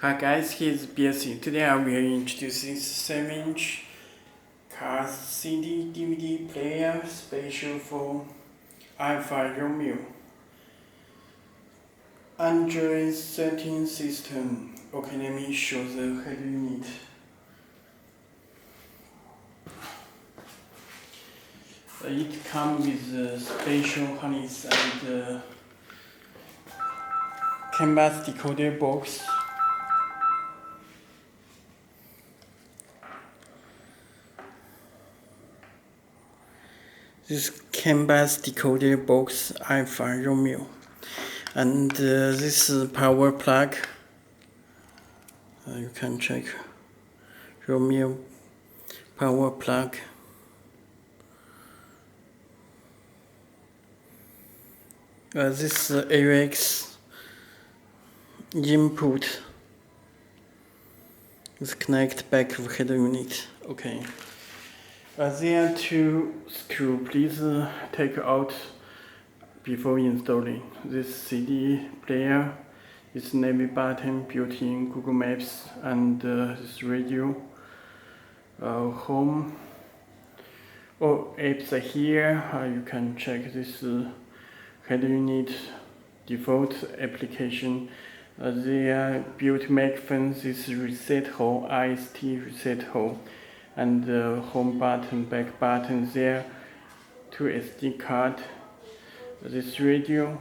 Hi guys, here's Belsee. Today I will introducing 7-inch car CD DVD player special for Alfa Romeo. Android 13 system. Okay, let me show the head unit. It comes with special harness and canvas decoder box. This canvas decoder box Alfa Romeo, and this power plug. You can check Romeo power plug. This AUX input is connect back of head unit. Okay. There are two screws. Please take out before installing. This CD player is navy button built-in Google Maps, and this radio. Home. All apps are here. You can check this head unit default application. They are built microphone. This reset hole, IST reset hole, and the home button, back button there, two SD card, this radio,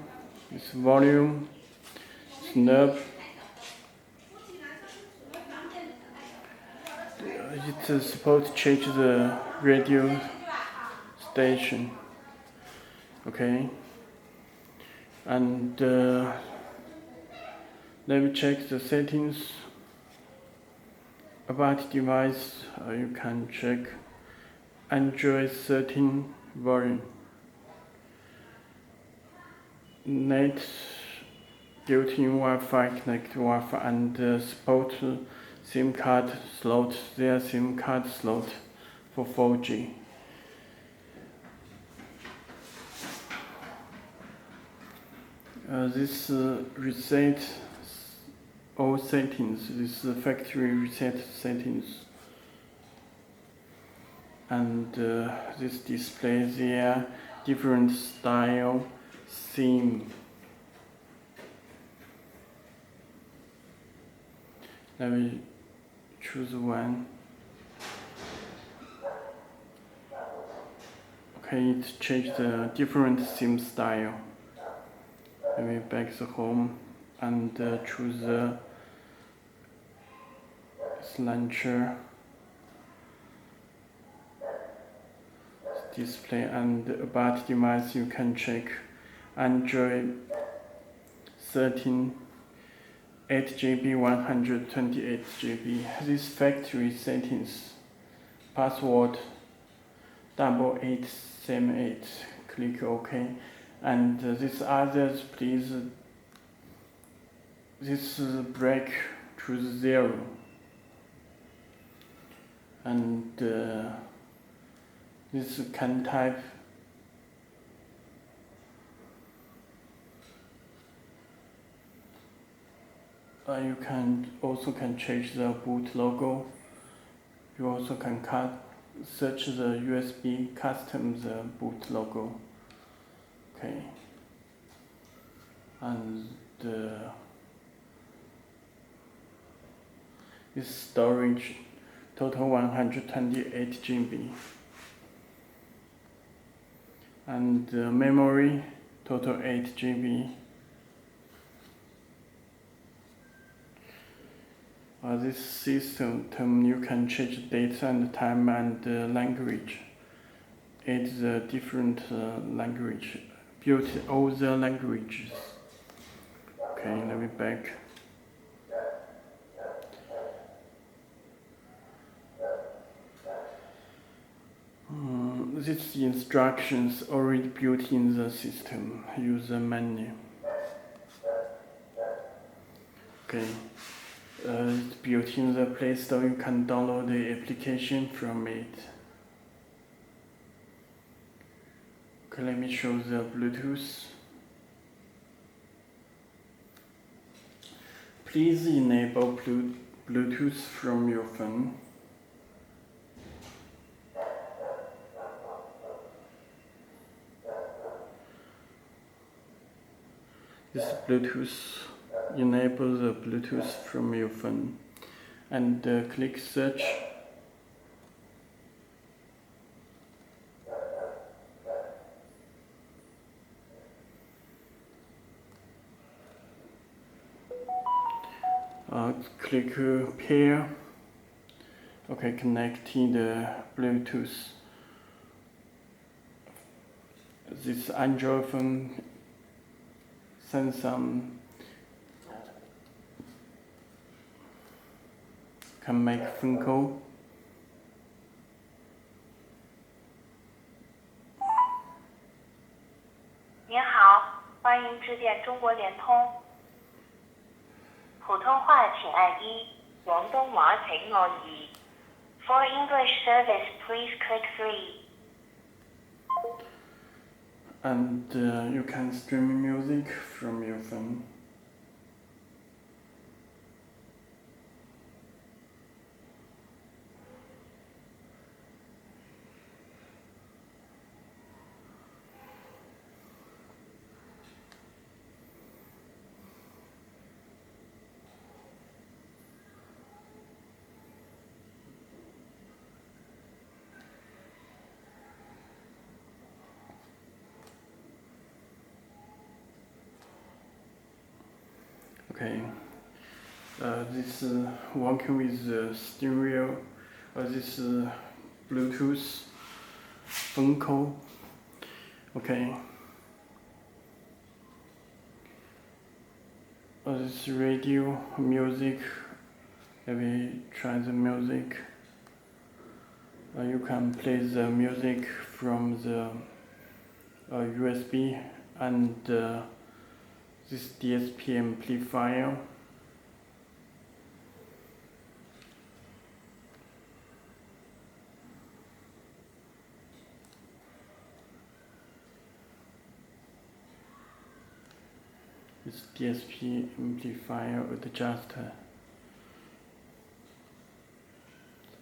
this volume, snub. It's supposed to change the radio station. Okay, and let me check the settings. About device, you can check Android 13 version. Net, built-in Wi-Fi, connect Wi-Fi, and support SIM card slot. There SIM card slot for 4G. This reset all settings. This factory reset settings, and this display there different style theme. Let me choose one. Okay, it changed the different theme style. Let me back the home and choose the launcher, display, and about device. You can check Android 13 8GB 128GB. This factory settings, password 8878. Click OK. And this others, please. This brake, choose 0. And this can type. You can also change the boot logo. You also can search the USB custom the boot logo. Okay. And this storage total 128GB, and memory total 8GB. This system you can change date and time and language. It's a different language. Built all the languages. Okay, let me back. These instructions already built in the system. User menu. Okay. It's built in the Play Store. You can download the application from it. Okay, let me show the Bluetooth. Please enable Bluetooth from your phone. This Bluetooth, enable the Bluetooth from your phone and click search. Click pair. Okay, connecting the Bluetooth. This Android phone, Samsung can make phone call. 您好，欢迎致电中国联通。普通话请按1，广东话请按2。For English service, please click 3. And you can stream music from your phone. Okay, this working with stereo, this Bluetooth phone call. Okay, this radio music. Maybe try the music. You can play the music from the USB and this DSP amplifier. This DSP amplifier adjuster.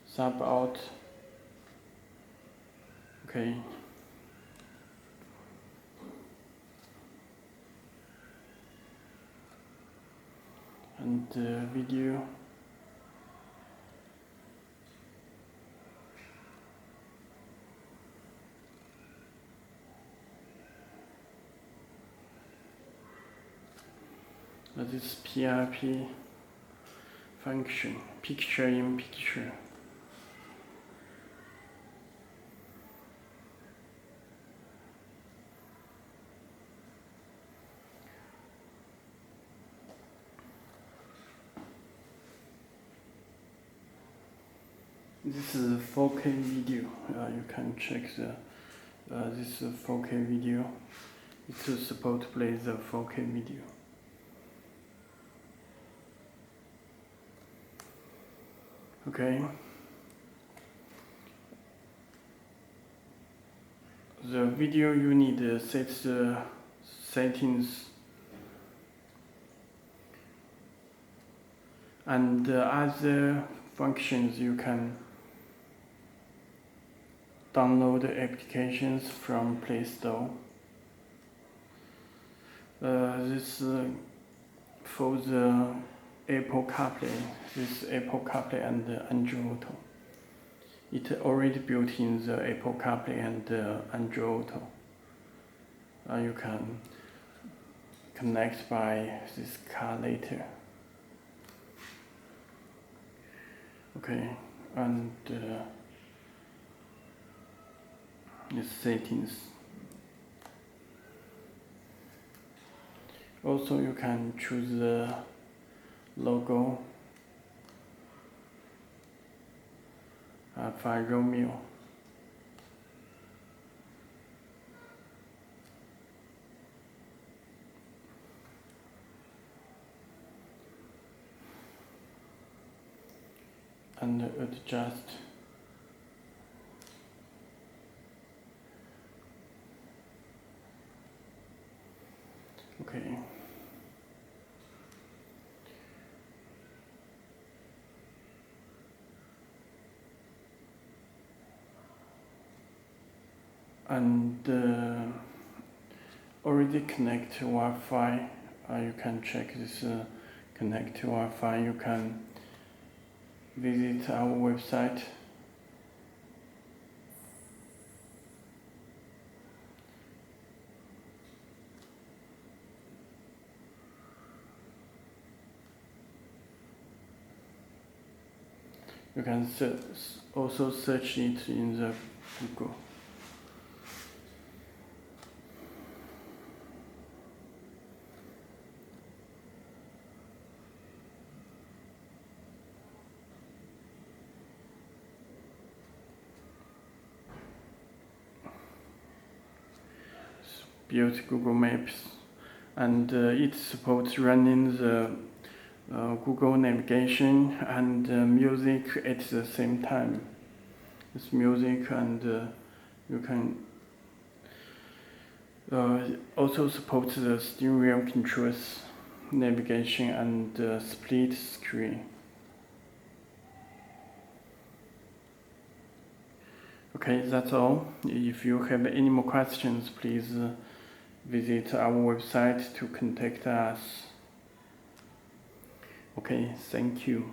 Sub out. Okay. And video. This PRP function, picture in picture. This is a 4K video. You can check this 4K video. It will support to play the 4K video. Okay. The video you need set the settings and other functions. You can download applications from Play Store. This for the Apple CarPlay. This Apple CarPlay and Android Auto. It already built in the Apple CarPlay and Android Auto. You can connect by this car later. Okay, and the settings. Also, you can choose the logo. Alfa Romeo. And adjust. Okay. and already connect to Wi-Fi. You can check this connect to Wi-Fi. You can visit our website. You can also search it in the Google. Built Google Maps, and it supports running the Google navigation and music at the same time. It's music, and you can also support the steering wheel controls, navigation, and split screen. Okay, that's all. If you have any more questions, please visit our website to contact us. Okay, thank you.